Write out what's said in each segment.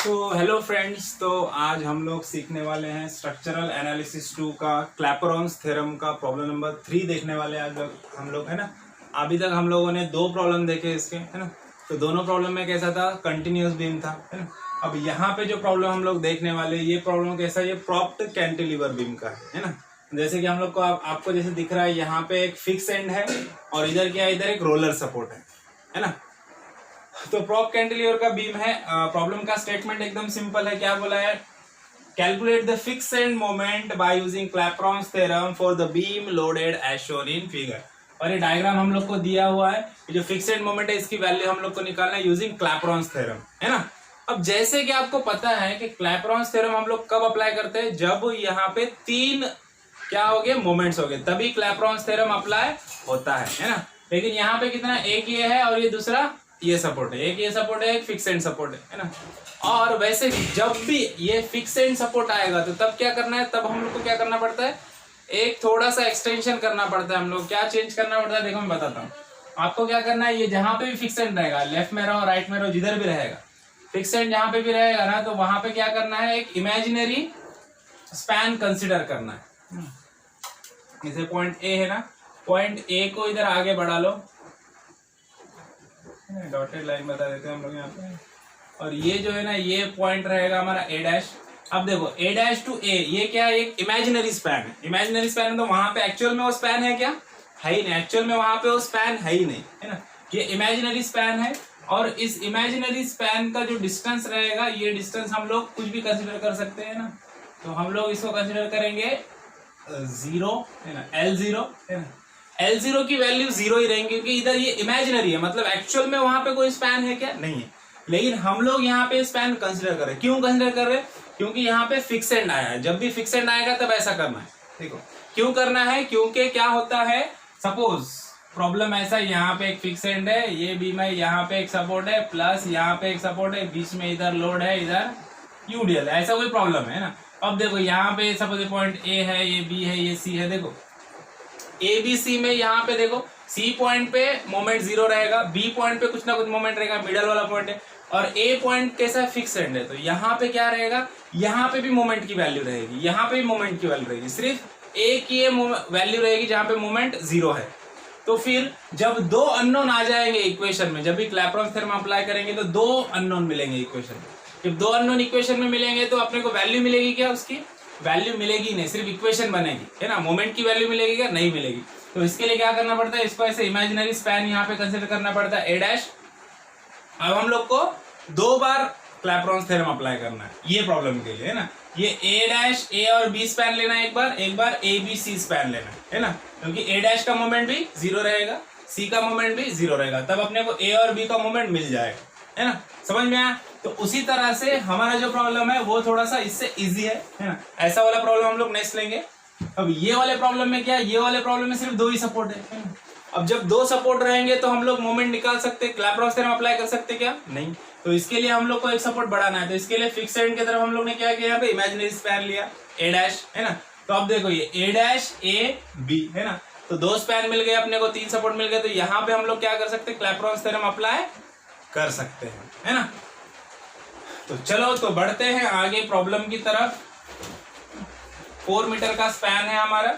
तो hello friends, तो आज हम लोग सीखने वाले हैं स्ट्रक्चरल एनालिसिस 2 का क्लैपेरॉन्स थ्योरम का प्रॉब्लम नंबर 3 देखने वाले हैं आज हम लोग, है ना। अभी तक हम लोगों ने 2 प्रॉब्लम देखे इसके, है ना। तो दोनों प्रॉब्लम में कैसा था, कंटिन्यूअस बीम था, है ना। अब यहाँ पे जो प्रॉब्लम हम लोग देखने वाले, ये प्रॉब्लम कैसा है, ये प्रॉप्ड कैंटिलीवर बीम का है ना। जैसे कि हम लोग को आपको जैसे दिख रहा है, यहाँ पे एक फिक्स एंड है और इधर क्या है, इधर एक रोलर सपोर्ट है ना। तो प्रॉप कैंटिलीवर का बीम है। प्रॉब्लम का स्टेटमेंट एकदम सिंपल है। क्या बोला है, calculate the fix end moment by using Clapeyron's theorem for the beam loaded as shown in figure. और ये डायग्राम हम लोग को दिया हुआ है, जो फिक्स एंड मोमेंट है इसकी वैल्यू हम लोग को निकालना है यूजिंग क्लैपेरॉन्स थ्योरम, है ना। अब जैसे कि आपको पता है कि क्लैपेरॉन्स थ्योरम हम लोग कब अप्लाई करते हैं, जब यहाँ पे 3 क्या हो गए, मोमेंट्स हो गए, तभी क्लैपेरॉन्स थ्योरम अप्लाई होता है ना। लेकिन यहाँ पे कितना, एक ये है और ये दूसरा ये सपोर्ट है, एक ये सपोर्ट है, एक फिक्स एंड सपोर्ट है ना। और वैसे भी जब भी ये फिक्स एंड सपोर्ट आएगा तो तब क्या करना है, तब हम लोग को क्या करना पड़ता है, एक थोड़ा सा एक्सटेंशन करना पड़ता है। हम लोग क्या चेंज करना पड़ता है, देखो मैं बताता हूँ आपको क्या करना है। ये जहां पे भी फिक्स एंड रहेगा, लेफ्ट में रहो राइट में रहो, जिधर भी रहेगा फिक्स एंड जहां पे भी रहेगा ना, तो वहां पे क्या करना है, एक इमेजिनरी स्पैन कंसिडर करना है। जैसे पॉइंट ए है ना, पॉइंट ए को इधर आगे बढ़ा लो, डॉटेड लाइन बता देते हैं हम लोग यहाँ पे। और ये जो है ना, ये पॉइंट रहेगा हमारा ए डैश। अब देखो ए डैश टू ए, ये क्या है, एक इमेजिनरी स्पैन है। इमेजिनरी स्पैन है तो वहां पे एक्चुअल में वो स्पैन है क्या, है ही नहीं। एक्चुअल में वहां पे वो स्पैन है ही नहीं, है ना। ये इमेजिनरी स्पैन है और इस इमेजिनरी स्पैन का जो डिस्टेंस रहेगा, ये डिस्टेंस हम लोग कुछ भी कंसिडर कर सकते हैं ना। तो हम लोग इसको कंसिडर करेंगे 0, है ना, L0, है ना। L0 की वैल्यू 0 ही रहेंगी, क्योंकि इधर ये इमेजिनरी है, मतलब एक्चुअल में वहां पे कोई स्पैन है क्या, नहीं है। लेकिन हम लोग यहाँ पे स्पैन कंसिडर कर रहे हैं। क्यों कंसिडर कर रहे हैं, क्योंकि यहाँ पे फिक्स एंड आया है। जब भी फिक्स एंड आएगा तब ऐसा करना है। देखो क्यों करना है, क्योंकि क्या होता है, सपोज प्रॉब्लम ऐसा, यहाँ पे एक फिक्स एंड है, ये बीम है, यहाँ पे एक सपोर्ट है, प्लस यहाँ पे एक सपोर्ट है, बीच में इधर लोड है, इधर यूडीएल है, ऐसा कोई प्रॉब्लम है ना। अब देखो यहाँ पे सपोज पॉइंट ए है, ये बी है, ये सी है। देखो ए बी सी में यहाँ पे देखो, सी पॉइंट पे मोमेंट 0 रहेगा, बी पॉइंट पे कुछ ना कुछ मोमेंट रहेगा, मिडल वाला पॉइंट है, और ए पॉइंट कैसा है, फिक्स एंड है। तो यहाँ पे क्या रहेगा, यहाँ पे भी मोमेंट की वैल्यू रहेगी, यहाँ पे भी मोमेंट की वैल्यू रहेगी, सिर्फ ए की ये वैल्यू रहेगी जहाँ पे मोमेंट 0 है। तो फिर जब 2 अननोन आ जाएंगे इक्वेशन में, जब भी क्लैपेरॉन्स थ्योरम अप्लाई करेंगे तो 2 अननोन मिलेंगे इक्वेशन में। जब 2 अननोन इक्वेशन में मिलेंगे तो अपने को वैल्यू मिलेगी क्या, उसकी वैल्यू मिलेगी नहीं, सिर्फ इक्वेशन बनेगी, है ना। मोमेंट की वैल्यू मिलेगी क्या, नहीं मिलेगी। तो इसके लिए क्या करना पड़ता है, इसको ऐसे इमेजिनरी स्पैन यहाँ पे कंसिडर करना पड़ता है, ए डैश। अब हम लोग को 2 बार क्लैपेरॉन्स थ्योरम अप्लाई करना है ये प्रॉब्लम के लिए, है ना। ये ए डैश ए और बी स्पैन लेना है, एक बार ए बी सी स्पैन लेना है ना। क्योंकि ए डैश का मोमेंट भी 0 रहेगा, सी का मोमेंट भी 0 रहेगा, तब अपने को ए और बी का मोमेंट मिल जाएगा, है ना। समझ में आया। तो उसी तरह से हमारा जो प्रॉब्लम है वो थोड़ा सा इससे इजी है ना। ऐसा वाला प्रॉब्लम हम लोग नेक्स्ट लेंगे। अब ये वाले प्रॉब्लम में क्या है, ये वाले प्रॉब्लम में सिर्फ 2 ही सपोर्ट है। अब जब 2 सपोर्ट रहेंगे तो हम लोग मोमेंट निकाल सकते हैं, क्लैपेरॉन्स थ्योरम अप्लाई कर सकते क्या, नहीं। तो इसके लिए हम लोग को एक सपोर्ट बढ़ाना है। तो इसके लिए फिक्स एंड की तरफ हम लोग ने क्या किया, यहाँ पे इमेजिनरी स्पैन लिया, ए डैश, है ना। तो अब देखो ये ए डैश ए बी, है ना। तो 2 स्पैन मिल गए अपने को, 3 सपोर्ट मिल गए। तो यहाँ पे हम लोग क्या कर सकते हैं, क्लैपेरॉन्स थ्योरम अप्लाई कर सकते हैं, है ना। तो चलो तो बढ़ते हैं आगे प्रॉब्लम की तरफ। 4 मीटर का स्पैन है हमारा,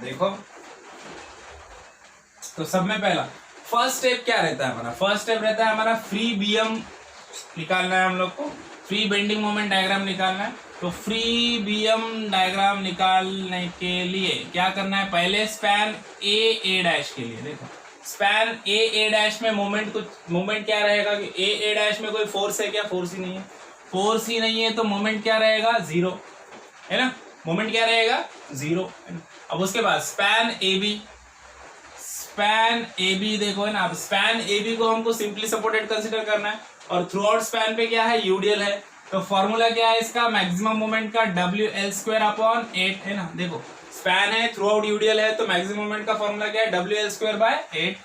देखो। तो सब में पहला फर्स्ट स्टेप क्या रहता है हमारा, फर्स्ट स्टेप रहता है हमारा फ्री बीएम निकालना है हम लोग को, फ्री बेंडिंग मोमेंट डायग्राम निकालना है। तो फ्री बीएम डायग्राम निकालने के लिए क्या करना है, पहले स्पैन ए डैश के लिए देखो, स्पैन ए डैश में मोमेंट क्या रहेगा कि ए डैश में कोई फोर्स है क्या, फोर्स ही नहीं है। फोर्स ही नहीं है तो मोमेंट क्या रहेगा, 0, है ना। मोमेंट क्या रहेगा, 0। अब उसके बाद स्पैन ए बी देखो, है ना। अब स्पैन ए बी को हमको सिंपली सपोर्टेड कंसिडर करना है, और थ्रू आउट स्पैन पे क्या है, यूडीएल है। तो फॉर्मूला क्या है इसका, मैक्सिमम मोमेंट का WL²/8, है ना। देखो स्पैन है, थ्रू आउट यूडीएल है, तो मैक्सिमम मोमेंट का फॉर्मूला क्या है, WL²/8।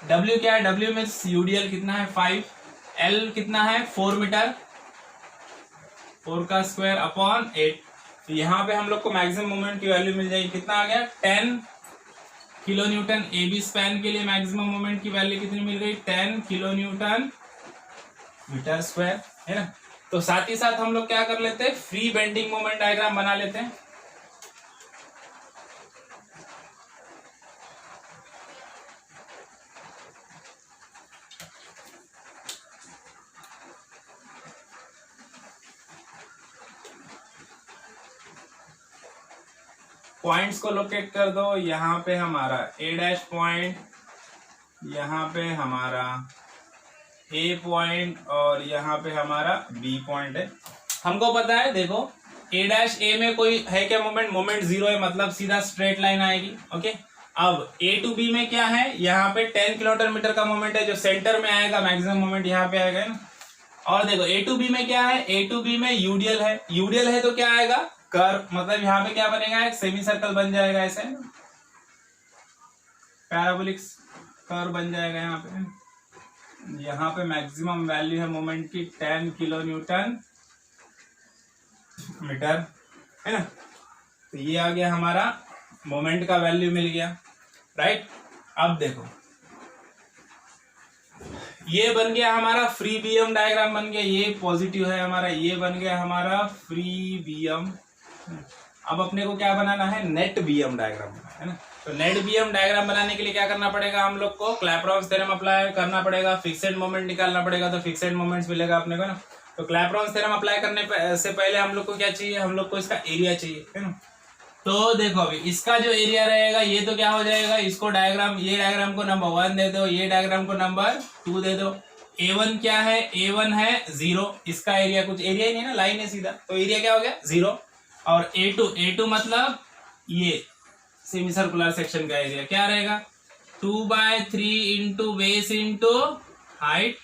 W क्या है, W में यूडीएल कितना है 5, L कितना है 4 मीटर, 4 का स्क्वायर अपॉन 8। तो यहाँ पे हम लोग को मैक्सिमम मोमेंट की वैल्यू मिल जाएगी, कितना आ गया 10 kilo newton. A B span के लिए मैक्सिमम मोमेंट की वैल्यू कितनी मिल गई, 10 किलो न्यूटन। मीटर स्क्वायर, है ना। तो साथ ही साथ हम लोग क्या कर लेते हैं, फ्री बेंडिंग मोमेंट डायग्राम बना लेते हैं। पॉइंट्स को लोकेट कर दो, यहाँ पे हमारा ए डैश पॉइंट, यहाँ पे हमारा ए पॉइंट और यहाँ पे हमारा बी पॉइंट है। हमको पता है, देखो ए डैश ए में कोई है क्या मोमेंट, मोमेंट जीरो है, मतलब सीधा स्ट्रेट लाइन आएगी। ओके, अब ए टू बी में क्या है, यहाँ पे 10 किलोमीटर का मोमेंट है, जो सेंटर में आएगा मैक्सिमम मोमेंट यहाँ पे आएगा ना। और देखो ए टू बी में क्या है, ए टू बी में यूडियल है, यूडियल है तो क्या आएगा, कर्व, मतलब यहाँ पे क्या बनेगा, एक सेमी सर्कल बन जाएगा, ऐसे पैराबोलिक कर्व बन जाएगा। यहाँ पे मैक्सिमम वैल्यू है मोमेंट की 10 किलो न्यूटन मीटर, है ना। तो ये आ गया हमारा मोमेंट का वैल्यू मिल गया, राइट। अब देखो ये बन गया हमारा फ्री बीएम डायग्राम बन गया, ये पॉजिटिव है हमारा, ये बन गया हमारा फ्री बीएम। अब अपने को क्या बनाना है, नेट बीएम डायग्राम, है ना। तो नेट बीएम डायग्राम बनाने के लिए क्या करना पड़ेगा, हम लोग को क्लैपेरॉन्स थ्योरम अप्लाई करना पड़ेगा, फिक्सेड मोमेंट निकालना पड़ेगा, तो फिक्सेड मोमेंट्स मिलेगा अपने को ना। तो क्लैपेरॉन्स थ्योरम अप्लाई करने से पहले हम लोग को क्या चाहिए, हम लोग को इसका एरिया चाहिए, है ना। तो देखो अभी इसका जो एरिया रहेगा ये तो क्या हो जाएगा, इसको डायग्राम, ये डायग्राम को नंबर 1 दे दो, ये डायग्राम को नंबर 2 दे दो। A1 क्या है, A1 है 0, इसका एरिया कुछ एरिया ही नहीं ना, लाइन है सीधा, तो एरिया क्या हो गया 0। और A2 मतलब ये सेमी सर्कुलर सेक्शन का एरिया क्या रहेगा, 2/3 into base into height,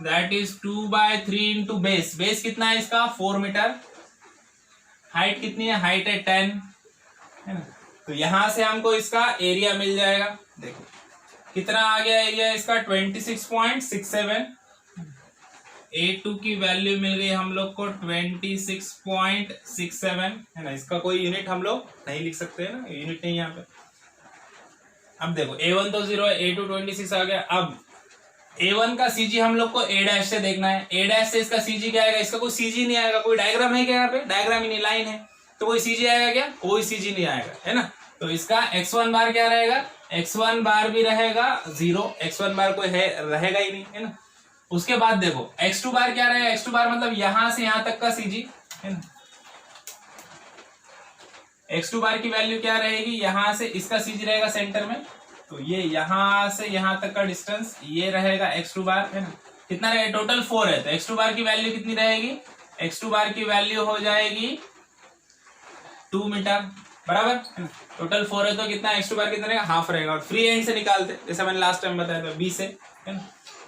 that is 2/3 into base. Base कितना है इसका 4 मीटर, हाइट कितनी है, हाइट है 10, है ना। तो यहां से हमको इसका एरिया मिल जाएगा, देखो कितना आ गया एरिया इसका 26.67। A2 की वैल्यू मिल गई हम लोग को 26.67, है ना। इसका कोई यूनिट हम लोग नहीं लिख सकते हैं ना, यूनिट नहीं यहाँ पे। अब देखो A1 तो 0 है, A2 26 आ गया। अब A1 का CG हम लोग को A डैश से देखना है, A डैश से इसका CG क्या आएगा, इसका कोई CG नहीं आएगा, कोई डायग्राम है क्या यहाँ पे, डायग्राम ही नहीं, लाइन है, तो कोई CG आएगा क्या, कोई CG नहीं आएगा, है ना। तो इसका x1 बार क्या रहेगा, x1 बार भी रहेगा 0, x1 बार कोई है रहेगा ही नहीं, है ना। उसके बाद देखो x2 बार क्या रहेगा, x2 बार मतलब यहां से यहां तक का CG, है ना। x2 बार की वैल्यू क्या रहेगी, यहां से इसका CG रहेगा सेंटर में, तो ये यहां से यहां तक का डिस्टेंस ये रहेगा x2 बार, है ना। कितना रहेगा, टोटल 4 है, तो x2 बार की वैल्यू कितनी रहेगी, x2 बार की वैल्यू हो जाएगी 2 मीटर, बराबर। टोटल 4 है तो कितना, x2 बार कितना रहेगा, हाफ रहेगा। और फ्री एंड से निकालते जैसे मैंने लास्ट टाइम बताया था, b से, है ना।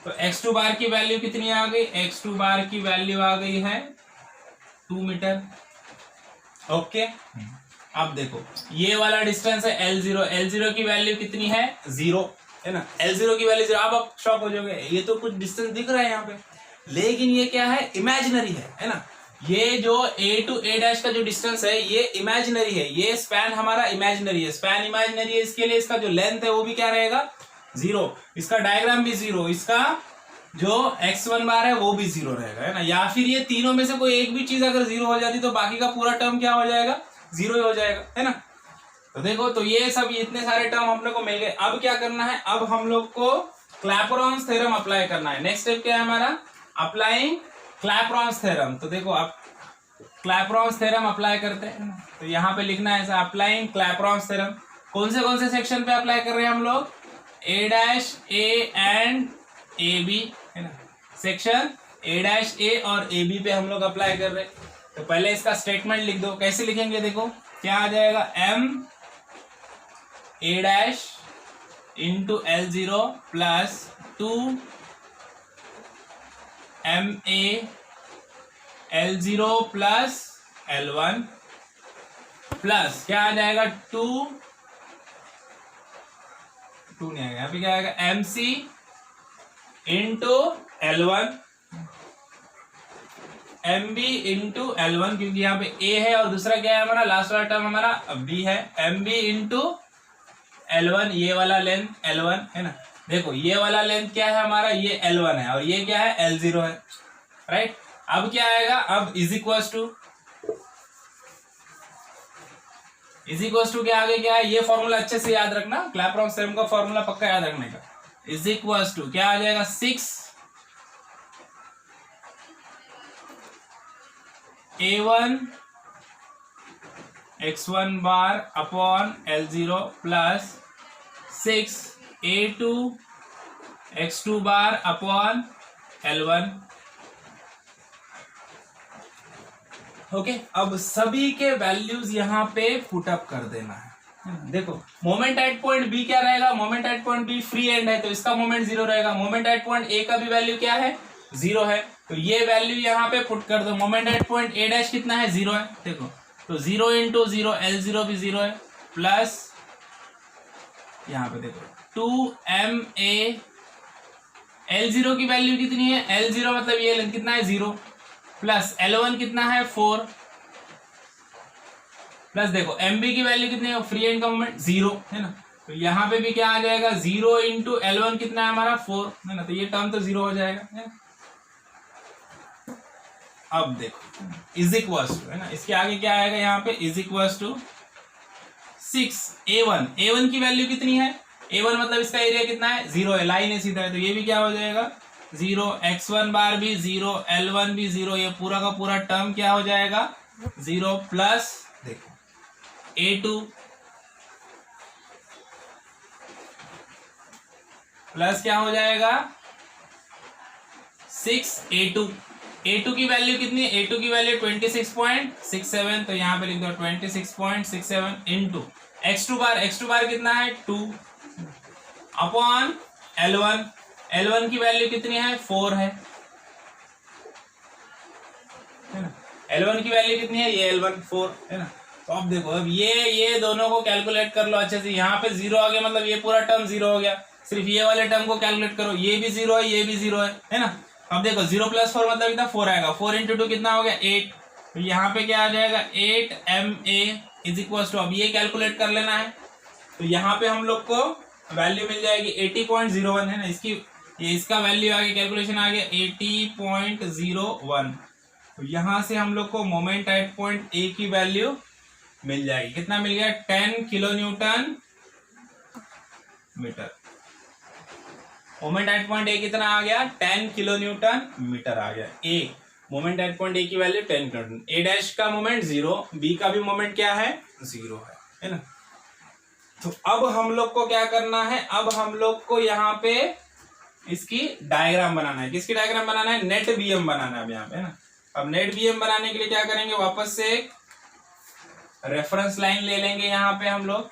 तो x2 बार की वैल्यू कितनी आ गई, x2 बार की वैल्यू आ गई है 2 मीटर। ओके, अब देखो ये वाला डिस्टेंस है L0, L0 की वैल्यू कितनी है 0, है ना। L0 की वैल्यू 0, अब आप शॉक हो जाओगे, ये तो कुछ डिस्टेंस दिख रहा है यहाँ पे, लेकिन ये क्या है, इमेजिनरी है ना। ये जो A टू A डैश का जो डिस्टेंस है ये इमेजिनरी है, ये स्पैन हमारा इमेजिनरी है, स्पैन इमेजिनरी है, इसके लिए इसका जो लेंथ है वो भी क्या रहेगा 0, इसका डायग्राम भी 0, इसका जो x1 बार है वो भी 0 रहेगा, है ना। या फिर ये तीनों में से कोई एक भी चीज अगर 0 हो जाती तो बाकी का पूरा टर्म क्या हो जाएगा, 0 ही हो जाएगा, है ना। तो देखो, तो ये सब इतने सारे टर्म हम लोग को मिल गए। अब क्या करना है, अब हम लोग को क्लैपेरॉन्स थ्योरम अप्लाई करना है। नेक्स्ट स्टेप क्या है हमारा, अप्लाइंग क्लैपेरॉन्स थ्योरम। तो देखो आप क्लैपेरॉन्स थ्योरम अप्लाई करते हैं, तो यहाँ पे लिखना है ऐसा, अप्लाइंग क्लैपेरॉन्स थ्योरम। कौन से सेक्शन पे अप्लाई कर रहे हैं हम लोग, A dash A and AB, है ना। सेक्शन A डैश A और AB पे हम लोग अप्लाई कर रहे हैं। तो पहले इसका स्टेटमेंट लिख दो, कैसे लिखेंगे, देखो क्या आ जाएगा, M A dash into L0 plus 2 MA L0 plus L1 plus क्या आ जाएगा 2 नहीं आएगा, यहाँ पे क्या आएगा MC into L1 MB into L1, क्योंकि यहाँ पे A है और दूसरा क्या है हमारा, लास्ट वाला टर्म हमारा B है, MB इंटू L1, ये वाला लेंथ L1, है ना। देखो ये वाला लेंथ क्या है हमारा, ये L1 है और ये क्या है L0 है, राइट। अब क्या आएगा, अब इज इक्वल्स टू के आगे क्या है, ये फॉर्मूला अच्छे से याद रखना, क्लैपेरॉन थ्योरम का फॉर्मूला पक्का याद रखने का। इज इक्वल्स टू क्या आ जाएगा, 6A1 x1 bar upon L0 plus 6A2 x2 bar upon L1। Okay, अब सभी के वैल्यूज यहाँ पे पुट अप कर देना है। देखो मोमेंट एट पॉइंट बी क्या रहेगा, moment at point B free and है तो इसका मोमेंट 0 रहेगा। मोमेंट एट पॉइंट ए का भी वैल्यू क्या है, 0 है, तो ये वैल्यू यहाँ पे पुट कर दो। Moment at point A dash कितना है, 0 है, देखो तो 0 इंटू 0 L0 भी 0 है, प्लस यहाँ पे देखो 2ma, L0 की वैल्यू कितनी है, L0 मतलब ये लेंथ कितना है 0, प्लस L1 कितना है 4, प्लस देखो MB की वैल्यू कितनी है, फ्री एंड का मोमेंट 0 है ना, तो यहाँ पे भी क्या आ जाएगा 0 इंटू L1 कितना है हमारा 4 है ना, तो ये टर्म तो 0 हो जाएगा है? अब देखो इज इक्वल्स टू है ना, इसके आगे क्या आएगा यहाँ पे, इज इक्वल्स टू 6A1 की वैल्यू कितनी है, A1 मतलब इसका एरिया कितना है 0 है, लाइन है सीधा है, तो ये भी क्या हो जाएगा 0, x1 बार भी 0, L1 भी 0, ये पूरा का पूरा टर्म क्या हो जाएगा 0, प्लस देखो A2 प्लस क्या हो जाएगा 6A2, A2 की वैल्यू कितनी है, A2 की वैल्यू 26.67, तो यहाँ पे लिख दो 26.67 इंटू x2 बार कितना है 2 अपॉन L1 की वैल्यू कितनी है 4 है ना, L1 की वैल्यू कितनी है, ये L1 4 है ना। तो अब देखो अब ये दोनों को कैलकुलेट कर लो अच्छे से, यहाँ पे 0 आ गया मतलब ये पूरा टर्म 0 हो गया, सिर्फ ये वाले टर्म को कैलकुलेट करो, ये भी 0 है, ये भी 0 है ना। अब देखो 0 प्लस 4 मतलब कितना 4 आएगा, 4 इंटू 2 कितना हो गया 8, तो यहाँ पे क्या आ जाएगा 8ma इज इक्वल टू, अब ये कैलकुलेट कर लेना है, तो यहाँ पे हम लोग को वैल्यू मिल जाएगी 80.01 है ना, इसका वैल्यू आ गया, कैलकुलेशन आ गया 80.01, तो यहाँ से हम लोग को मोमेंट एट पॉइंट ए की वैल्यू मिल जाएगी, कितना मिल गया 10 kilo newton metre. Moment at point A कितना आ गया 10 किलो न्यूटन मीटर आ गया। A moment at point A की value 10 kilo newton, A dash का मोमेंट 0, बी का भी मोमेंट क्या है 0 है ना। तो अब हम लोग को क्या करना है, अब हम लोग को यहाँ पे इसकी डायग्राम बनाना है, किसकी डायग्राम बनाना है, नेट बीएम बनाना है अब यहाँ पे है ना। अब नेट बीएम बनाने के लिए क्या करेंगे, वापस से एक रेफरेंस लाइन ले लेंगे यहाँ पे हम लोग,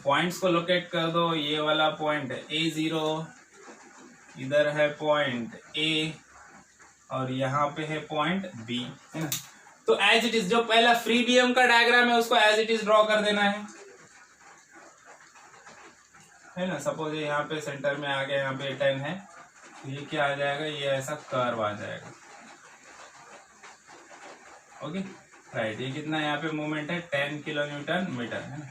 पॉइंट्स को लोकेट कर दो, ये वाला पॉइंट है A0, इधर है पॉइंट A और यहाँ पे है पॉइंट B है ना। तो एज इट इज जो पहला फ्री बीएम का डायग्राम है उसको एज इट इज ड्रॉ कर देना है ना। सपोज ये यहाँ पे सेंटर में आ गया, यहाँ पे 10 है, तो ये क्या आ जाएगा, ये ऐसा कर्व आ जाएगा, ओके राइट। ये कितना यहाँ पे मोमेंट है 10 किलो न्यूटन मीटर है ना,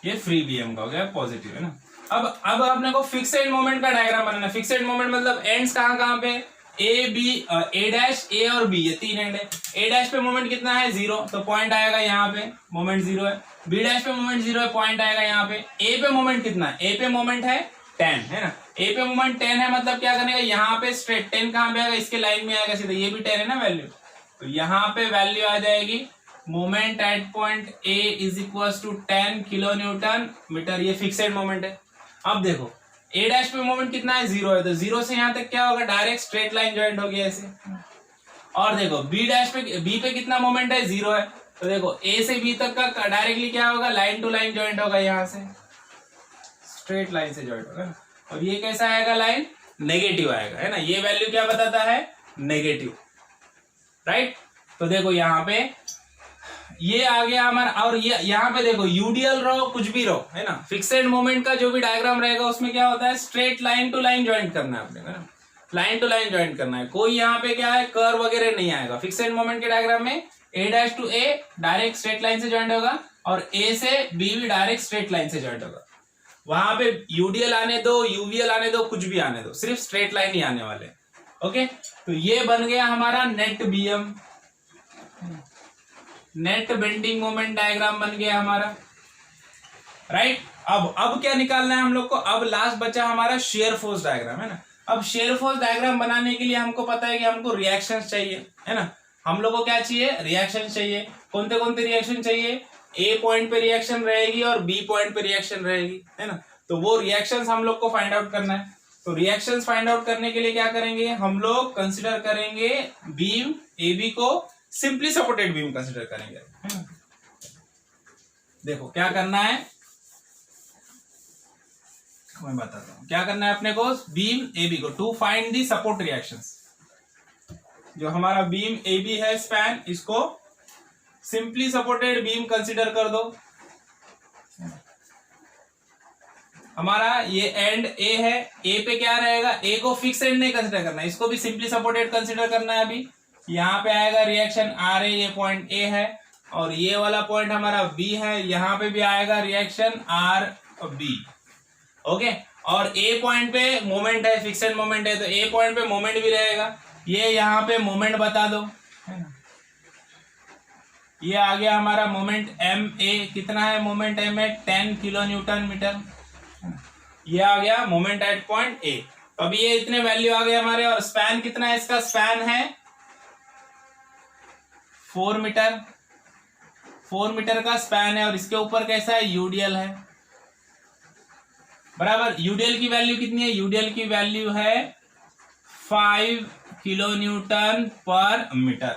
ये फ्री बीएम का हो गया पॉजिटिव है ना। अब आपने को फिक्सेड मोमेंट का डायग्राम बनाना। फिक्सेड मोमेंट मतलब एंड्स कहाँ पे, ए बी, ए डैश, ए और बी, ये 3 एंड है। ए डैश पे मोमेंट कितना है 0, तो पॉइंट आएगा यहाँ पे, मोमेंट 0 है। बी डैश पे मोमेंट 0 है, पॉइंट आएगा यहाँ पे। ए पे मोमेंट कितना है, ए पे मोमेंट है 10 है ना। ए पे मोमेंट 10 है मतलब क्या करने का, यहाँ पे स्ट्रेट 10 कहाँ पे आएगा, इसके लाइन में आएगा सीधा, ये भी 10 है ना वैल्यू, तो यहाँ पे वैल्यू आ जाएगी moment at point A is equal to 10 kilo newton metre, ये फिक्सेड मोमेंट है। अब देखो ए डैश पे मोमेंट कितना है 0 है, तो 0 से यहाँ तक क्या होगा, डायरेक्ट स्ट्रेट लाइन ज्वाइंट होगी ऐसे। और देखो बी डैश पे, बी पे कितना मोमेंट है 0 है, तो देखो ए से बी तक का डायरेक्टली क्या होगा, लाइन टू लाइन ज्वाइंट होगा, यहाँ से स्ट्रेट लाइन से ज्वाइंट होगा। और ये कैसा आएगा, लाइन नेगेटिव आएगा है ना। ये वैल्यू क्या बताता है, नेगेटिव, राइट। तो देखो यहाँ पे ये आ गया हमारा, और ये यहाँ पे देखो यूडीएल रहो कुछ भी रहो है ना, फिक्सेड मोमेंट का जो भी डायग्राम रहेगा उसमें क्या होता है, straight line to line joint करना है आपने है ना, लाइन टू लाइन ज्वाइंट करना है। कोई यहाँ पे क्या है कर्व वगैरह नहीं आएगा फिक्सेड मोमेंट के डायग्राम में। A dash to A direct straight line से ज्वाइंट होगा और ए से बी भी डायरेक्ट स्ट्रेट लाइन से ज्वाइंट होगा। वहां पे यूडीएल आने दो, यूवीएल आने दो, कुछ भी आने दो, सिर्फ स्ट्रेट लाइन ही आने वाले। ओके, तो ये बन गया हमारा net BM, net bending moment diagram बन गया हमारा, राइट। अब क्या निकालना है हम लोग को? अब लास्ट बचा हमारा शेयर फोर्स डायग्राम, है ना। अब शेयर फोर्स डायग्राम बनाने के लिए हमको पता है कि हमको रिएक्शंस चाहिए, है ना। हम लोग को क्या चाहिए? रिएक्शन चाहिए। कौन से रिएक्शन चाहिए? ए पॉइंट पे रिएक्शन रहेगी और बी पॉइंट पे रिएक्शन रहेगी, है ना। तो वो रिएक्शंस हम लोग को फाइंड आउट करना है। तो रिएक्शंस फाइंड आउट करने के लिए क्या करेंगे? हम लोग कंसिडर करेंगे बीम AB को सिंपली सपोर्टेड बीम कंसिडर करेंगे, है ना। देखो क्या करना है, मैं बताता हूं क्या करना है अपने को। बीम AB को to find the support reactions, जो हमारा बीम AB है स्पैन, इसको सिंपली सपोर्टेड बीम कंसिडर कर दो। हमारा ये एंड ए है, ए पे क्या रहेगा? ए को फिक्स एंड नहीं कंसिडर करना, इसको भी सिंपली सपोर्टेड कंसिडर करना है। अभी यहाँ पे आएगा रिएक्शन आर ए, ये पॉइंट ए है और ये वाला पॉइंट हमारा बी है, यहाँ पे भी आएगा रिएक्शन आर बी। ओके, और ए पॉइंट पे मोमेंट है, फिक्स एंड मोमेंट है, तो ए पॉइंट पे मोमेंट भी रहेगा। ये यहाँ पे मोमेंट बता दो, है ना। ये आ गया हमारा मोमेंट एम ए, कितना है moment M A? 10 kilo newton metre. ये आ गया मोमेंट एट पॉइंट ए। अब ये इतने वैल्यू आ गए हमारे, और स्पैन कितना है इसका? स्पैन है 4 मीटर, 4 मीटर का स्पैन है, और इसके ऊपर कैसा है? यूडीएल है, बराबर। यूडीएल की वैल्यू कितनी है? यूडीएल की वैल्यू है 5 किलो न्यूटन पर मीटर।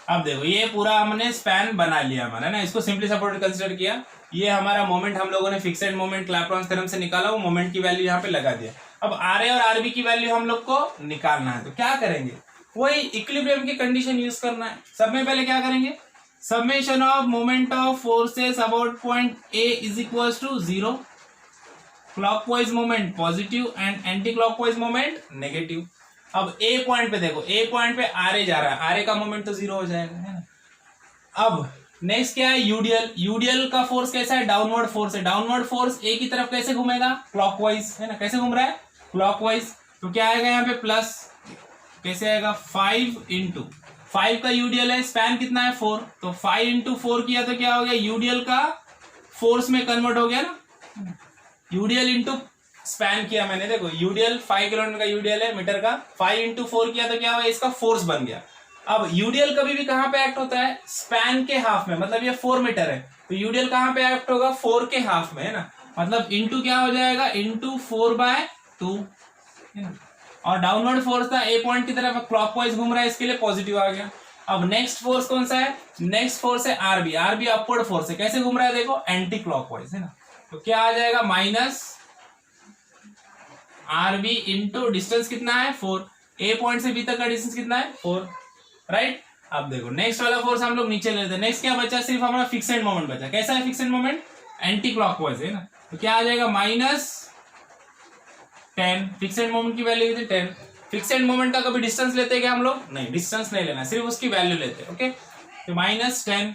अब देखो ये पूरा हमने स्पैन बना लिया हमारा, ना। इसको सिंपली सपोर्टेड कंसीडर किया। ये हमारा मोमेंट हम लोगों ने फिक्सेड मोमेंट क्लैपेरॉन थ्योरम से निकाला, वो मोमेंट की वैल्यू यहाँ पे लगा दिया। अब आर ए और आरबी की वैल्यू हम लोग को निकालना है, तो क्या करेंगे? वही इक्विलिब्रियम की कंडीशन यूज करना है। सब में पहले क्या करेंगे? Summation of moment of forces about point A is equal to 0, clockwise moment positive and anti clockwise moment negative. अब ए पॉइंट पे देखो, ए पॉइंट पे आर ए जा रहा है, आर ए का मोमेंट तो 0 हो जाएगा, है ना। अब नेक्स्ट क्या है? यूडीएल। यूडीएल का फोर्स कैसा है? डाउनवर्ड फोर्स है। डाउनवर्ड फोर्स ए की तरफ कैसे घूमेगा? क्लॉकवाइज, है ना। कैसे घूम रहा है? क्लॉकवाइज। तो क्या आएगा यहाँ पे? प्लस। कैसे आएगा? 5 इंटू 5 का यूडीएल है, स्पैन कितना है? 4, तो 5 इंटू 4 किया तो क्या हो गया? यूडीएल का फोर्स में कन्वर्ट हो गया ना। यूडीएल इंटू स्पैन किया मैंने, देखो यूडीएल 5 किलोमीटर का यूडीएल है मीटर का, 5 इंटू 4 किया तो क्या हुआ? इसका फोर्स बन गया। अब यूडीएल कभी भी कहां पे एक्ट होता है? स्पैन के हाफ में, मतलब ये 4 मीटर है, तो यूडीएल कहां पे एक्ट होगा? 4 के हाफ में, है ना। मतलब इंटू क्या हो जाएगा? इंटू 4/2, है ना। और डाउनवर्ड फोर्स था, ए पॉइंट की तरफ क्लॉकवाइज घूम रहा है, इसके लिए पॉजिटिव आ गया। अब नेक्स्ट फोर्स कौन सा है? नेक्स्ट फोर्स है आरबी। आरबी अपवर्ड फोर्स है, कैसे घूम रहा है? देखो एंटी क्लॉकवाइज, है ना। तो क्या आ जाएगा? माइनस आरबी इंटू डिस्टेंस कितना है? 4। ए पॉइंट से बी तक का डिस्टेंस कितना है? 4, राइट। अब देखो नेक्स्ट वाला फोर्स हम लोग नीचे लेते हैं। नेक्स्ट क्या बचा? सिर्फ हमारा फिक्सेड मोमेंट बचा। कैसा है फिक्सेड मोमेंट? एंटी क्लॉकवाइज, है ना। तो क्या आ जाएगा? -10। फिक्सेड मोमेंट की वैल्यू कितनी? 10। फिक्सेड मोमेंट का कभी डिस्टेंस लेते हैं क्या हम लोग? नहीं, डिस्टेंस नहीं लेना, सिर्फ उसकी वैल्यू लेते हैं। ओके, तो -10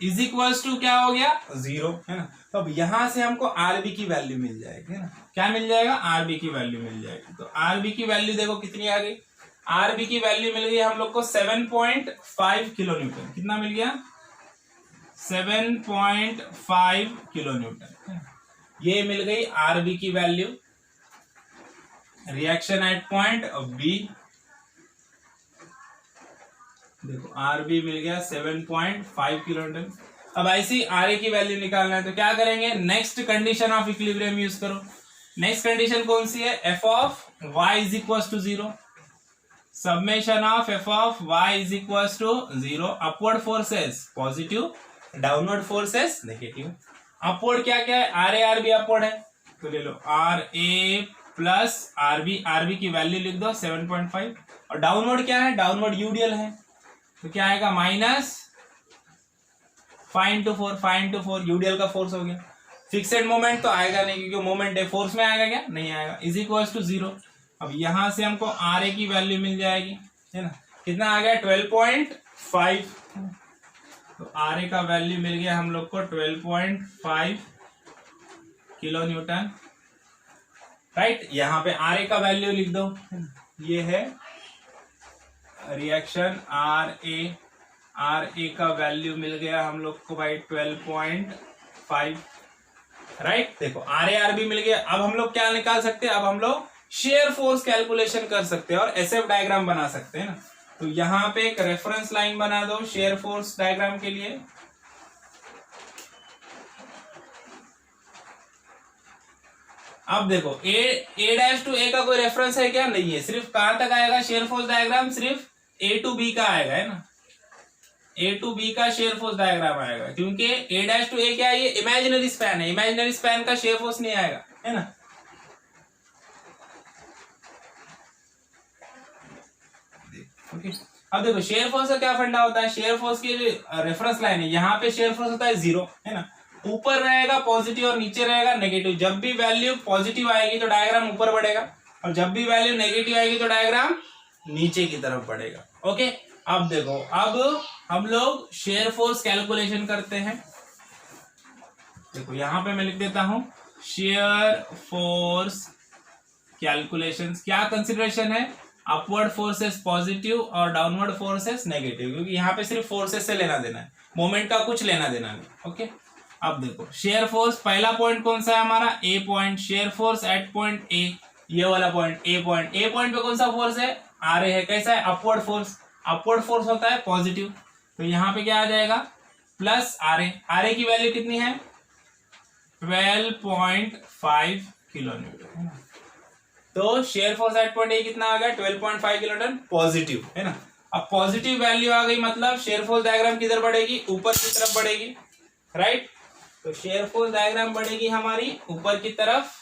इज इक्वल्स टू क्या हो गया? 0, है ना। तो अब यहां से हमको आरबी की वैल्यू मिल जाएगी, है ना। क्या मिल जाएगा? आरबी की वैल्यू मिल जाएगी। तो आरबी की वैल्यू देखो कितनी आ गई। आरबी की वैल्यू मिल गई हम लोग को 7.5 किलो न्यूटन। कितना मिल गया? 7.5 किलो न्यूटन। ये मिल गई आरबी की वैल्यू। रिएक्शन एट पॉइंट बी, देखो आरबी मिल गया 7.5 किलो न्यूटन। अब ऐसी आर ए की वैल्यू निकालना है, तो क्या करेंगे? Next condition of equilibrium use करो। नेक्स्ट कंडीशन कौन सी है? F of Y is equal to 0, summation of F of Y is equal to 0। Upward forces positive, downward forces negative. Upward क्या क्या है? R A R B upward है, तो ले लो R A plus R B. R B की value लिख दो 7.5। और डाउनवर्ड क्या है? डाउनवर्ड यूडीएल है, तो क्या आएगा? -5 इंटू 4, 5 इंटू 4 यूडीएल का फोर्स हो गया। फिक्सेड मोमेंट तो आएगा नहीं, क्योंकि मोमेंट है, फोर्स में आएगा क्या? नहीं आएगा। Is equal to 0। अब यहां से हमको आर ए की वैल्यू मिल जाएगी, है ना। कितना आ गया 12.5। तो आर ए का वैल्यू मिल गया हम लोग को 12.5 किलो न्यूटन, राइट। यहाँ पे आर ए का वैल्यू लिख दो, ये है रिएक्शन आर ए का वैल्यू मिल गया हम लोग को भाई 12.5, राइट। देखो आर बी मिल गया। अब हम लोग क्या निकाल सकते हैं, अब हम लोग शेयर फोर्स कैलकुलेशन कर सकते हैं और एसएफ डायग्राम बना सकते हैं ना। तो यहाँ पे एक रेफरेंस लाइन बना दो शेयर फोर्स डायग्राम के लिए। अब देखो ए डैश टू ए का कोई रेफरेंस है क्या, नहीं है। सिर्फ कहां तक आएगा शेयर फोर्स डायग्राम, सिर्फ ए टू बी का आएगा, है ना। ए टू बी का शेयर फोर्स डायग्राम आएगा, क्योंकि ए डैश टू ए क्या है, ये इमेजिनरी स्पैन है, इमेजिनरी स्पैन का शेयर फोर्स नहीं आएगा, है ना। ओके, अब देखो शेयर फोर्स का क्या फंडा होता है, शेयर फोर्स की रेफरेंस लाइन है, यहाँ पे शेयर फोर्स होता है 0, है ना। ऊपर रहेगा पॉजिटिव और नीचे रहेगा नेगेटिव। जब भी वैल्यू पॉजिटिव आएगी तो डायग्राम ऊपर बढ़ेगा, और जब भी वैल्यू नेगेटिव आएगी तो डायग्राम नीचे की तरफ बढ़ेगा। ओके, अब देखो, अब हम लोग शेयर फोर्स कैलकुलेशन करते हैं। देखो यहां पे मैं लिख देता हूं शेयर फोर्स कैलकुलेशंस। क्या कंसिडरेशन है, अपवर्ड फोर्सेस पॉजिटिव और डाउनवर्ड फोर्सेस नेगेटिव, क्योंकि यहाँ पे सिर्फ फोर्सेस से लेना देना है, मोमेंट का कुछ लेना देना नहीं। ओके, अब देखो शेयर फोर्स, पहला पॉइंट कौन सा है हमारा, A point. Shear force at point A, ये वाला point A point. A point पे कौन सा फोर्स है, आर ए है। कैसा है, अपवर्ड फोर्स। अपवर्ड फोर्स होता है पॉजिटिव, तो यहाँ पे क्या आ जाएगा plus are A. R A की वैल्यू कितनी है 12.5 किलो न्यूटन, है ना। तो share force at point A कितना आ गया 12.5 किलो न्यूटन पॉजिटिव, है ना। अब पॉजिटिव वैल्यू आ गई, मतलब शेयर फोर्स डायग्राम किधर बढ़ेगी, ऊपर की तरफ बढ़ेगी, राइट। तो शेयर फोर्स डायग्राम बढ़ेगी हमारी ऊपर की तरफ।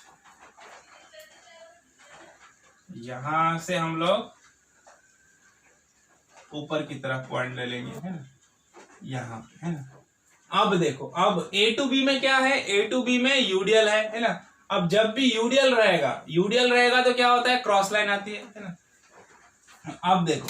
यहां से हम लोग ऊपर की तरफ पॉइंट ले लेंगे, है ना, यहाँ पे, है ना। अब देखो, अब ए टू बी में क्या है, ए टू बी में यूडीएल है ना। अब जब भी यूडीएल रहेगा तो क्या होता है, क्रॉस लाइन आती है ना। अब देखो,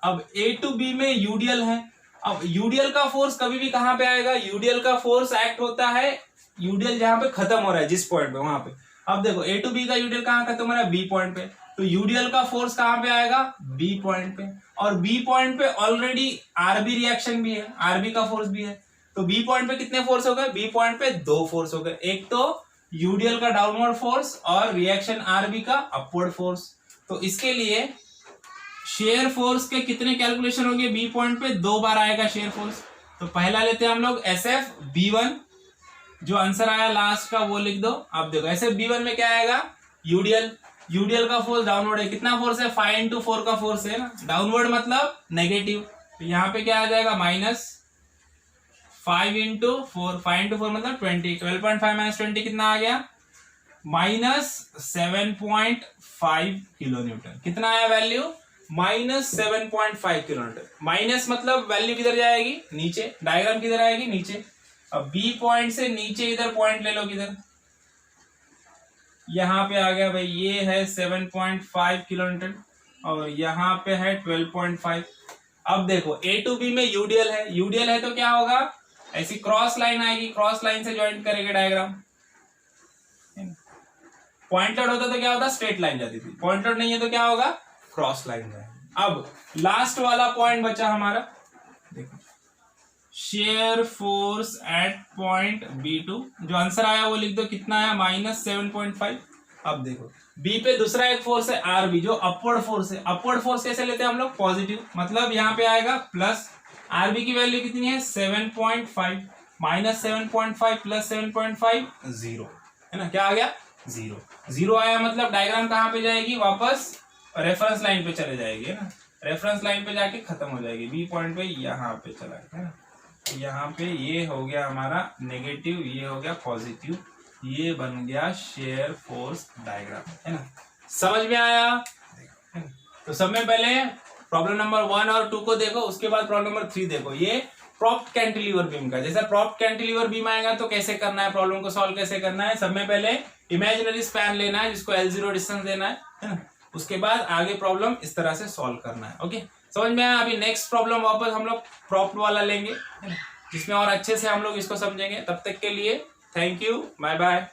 अब ए टू बी में यूडीएल है। अब यूडीएल का फोर्स कभी भी कहां पे आएगा, यूडीएल का फोर्स एक्ट होता है, यूडीएल जहां पे खत्म हो रहा है जिस पॉइंट पे, वहां पे। अब देखो ए टू बी का यूडीएल कहां खत्म हो रहा है, बी पॉइंट पे। तो यूडीएल का फोर्स कहां पे आएगा, बी पॉइंट पे। और बी पॉइंट पे ऑलरेडी आरबी रिएक्शन भी है, आरबी का फोर्स भी है। तो बी पॉइंट पे कितने फोर्स हो गए, बी पॉइंट पे 2 फोर्स हो गए, एक तो यूडीएल का डाउनवर्ड फोर्स और रिएक्शन आरबी का अपवर्ड फोर्स। तो इसके लिए शेयर फोर्स के कितने कैलकुलेशन होंगे, बी पॉइंट पे 2 बार आएगा शेयर फोर्स। तो पहला लेते हैं हम लोग एस एफ बी1, जो आंसर आया लास्ट का वो लिख दो। अब देखो एस एफ बी1 में क्या आएगा, यूडीएल का फोर्स डाउनवर्ड है, कितना फोर्स है 5 into 4 का फोर्स है ना, डाउनवर्ड मतलब नेगेटिव। तो यहाँ पे क्या आ जाएगा -5 into 4, 5 into 4 मतलब 20, 12.5 - 20 कितना आ गया, -7.5 किलो न्यूटन। कितना आया वैल्यू, -7.5 किलो न्यूटन। माइनस मतलब वैल्यू किधर जाएगी, नीचे, डायग्राम किधर आएगी, नीचे। अब बी पॉइंट से नीचे इधर पॉइंट ले लो, किधर, यहाँ पे आ गया भाई, ये है 7.5 किलो न्यूटन और यहाँ पे है 12.5। अब देखो ए टू बी में यूडीएल है तो क्या होगा, ऐसी क्रॉस लाइन आएगी, क्रॉस लाइन से ज्वाइंट करेंगे डायग्राम। पॉइंटेड होता तो क्या होता, स्ट्रेट लाइन जाती थी, पॉइंटेड नहीं है तो क्या होगा, क्रॉस लाइन जाएगी। अब लास्ट वाला पॉइंट बचा हमारा, देखो share force at point B2, जो आंसर आया वो लिख दो, कितना आया -7.5। अब देखो बी पे दूसरा एक फोर्स है आरबी, जो अपवर्ड फोर्स है। अपवर्ड फोर्स कैसे लेते हैं हम लोग, पॉजिटिव, मतलब यहाँ पे आएगा प्लस। आरबी की वैल्यू कितनी है 7.5, -7.5 + 7.5 0, है ना। क्या आ गया, 0 आया, मतलब डायग्राम कहाँ पे जाएगी, वापस रेफरेंस लाइन पे चले जाएगी, है ना। रेफरेंस लाइन पे जाके खत्म हो जाएगी, बी पॉइंट पे यहाँ पे चला गया, है ना। यहाँ पे ये हो गया हमारा नेगेटिव, ये हो गया पॉजिटिव, ये बन गया शेयर फोर्स डायग्राम, है ना। समझ में आया, तो सब में पहले प्रॉब्लम नंबर 1 और 2 को देखो, उसके बाद प्रॉब्लम नंबर 3 देखो। ये प्रॉप्ड कैंटिलीवर बीम का, जैसा प्रॉप्ड कैंटिलीवर बीम आएगा तो कैसे करना है, प्रॉब्लम को सॉल्व कैसे करना है। सब में पहले इमेजिनरी स्पैन लेना है, जिसको L0 डिस्टेंस देना है ना। उसके बाद आगे प्रॉब्लम इस तरह से सॉल्व करना है। ओके, समझ में आया? अभी नेक्स्ट प्रॉब्लम वापस हम लोग प्रॉप्ट वाला लेंगे, जिसमें और अच्छे से हम लोग इसको समझेंगे। तब तक के लिए थैंक यू, बाय बाय।